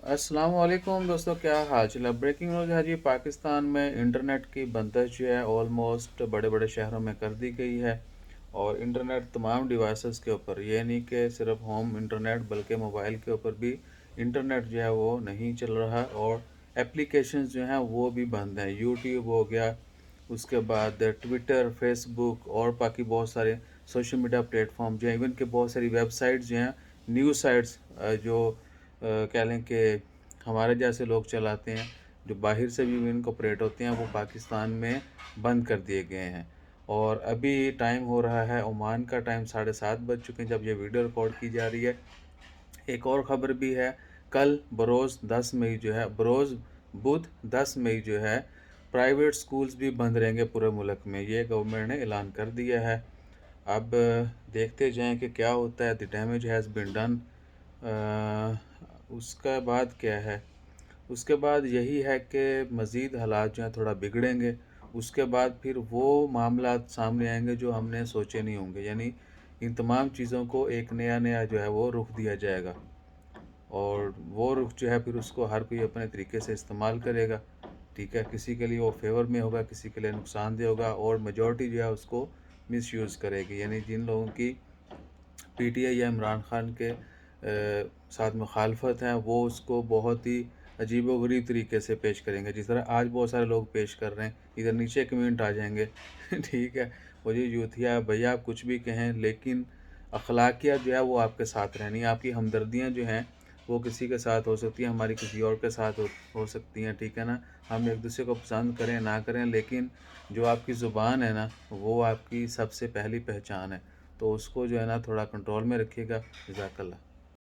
अस्सलाम वालेकुम दोस्तों, क्या हाल चाल है। ब्रेकिंग न्यूज़ है जी। पाकिस्तान में इंटरनेट की बंदिश जो है ऑलमोस्ट बड़े बड़े शहरों में कर दी गई है। और इंटरनेट तमाम डिवाइसेस के ऊपर, ये नहीं कि सिर्फ होम इंटरनेट बल्कि मोबाइल के ऊपर भी इंटरनेट जो है वो नहीं चल रहा। और एप्लीकेशंस जो हैं वो भी बंद हैं। यूट्यूब हो गया, उसके बाद ट्विटर, फेसबुक और बाकी बहुत सारे सोशल मीडिया प्लेटफॉर्म जो हैं, इवन के बहुत सारी वेबसाइट्स जो हैं, न्यूज़ साइट्स जो कह लें कि हमारे जैसे लोग चलाते हैं, जो बाहर से भी इनकॉर्पोरेट होते हैं, वो पाकिस्तान में बंद कर दिए गए हैं। और अभी टाइम हो रहा है ओमान का टाइम 7:30 बज चुके हैं जब ये वीडियो रिकॉर्ड की जा रही है। एक और ख़बर भी है, कल बरोज़ 10 मई जो है, बरोज़ बुध 10 मई जो है, प्राइवेट स्कूल्स भी बंद रहेंगे पूरे मुल्क में। ये गवर्नमेंट ने ऐलान कर दिया है। अब देखते जाएं कि क्या होता है। The damage has been done. उसका बाद क्या है, उसके बाद यही है कि मज़ीद हालात जो हैं थोड़ा बिगड़ेंगे। उसके बाद फिर वो मामलात सामने आएंगे जो हमने सोचे नहीं होंगे, यानी इन तमाम चीज़ों को एक नया नया जो है वो रुख दिया जाएगा। और वो रुख जो है फिर उसको हर कोई अपने तरीके से इस्तेमाल करेगा। ठीक है, किसी के लिए वो फेवर में होगा, किसी के लिए नुकसानदेह होगा, और मेजॉरिटी जो है उसको मिसयूज़ करेगी। यानी जिन लोगों की पीटीआई या इमरान खान के साथ मुखालफत हैं, वो उसको बहुत ही अजीबोगरीब तरीके से पेश करेंगे, जिस तरह आज बहुत सारे लोग पेश कर रहे हैं। इधर नीचे कमेंट आ जाएंगे ठीक है, वो जी यूथिया भैया आप कुछ भी कहें, लेकिन अखलाकियात जो है वो आपके साथ रहनी है। आपकी हमदर्दियाँ जो हैं वो किसी के साथ हो सकती हैं, हमारी किसी और के साथ हो सकती हैं। ठीक है ना, हम एक दूसरे को पसंद करें ना करें, लेकिन जो आपकी ज़ुबान है ना, वो आपकी सबसे पहली पहचान है। तो उसको जो है ना थोड़ा कंट्रोल में रखिएगा। जज़ाकल्लाह।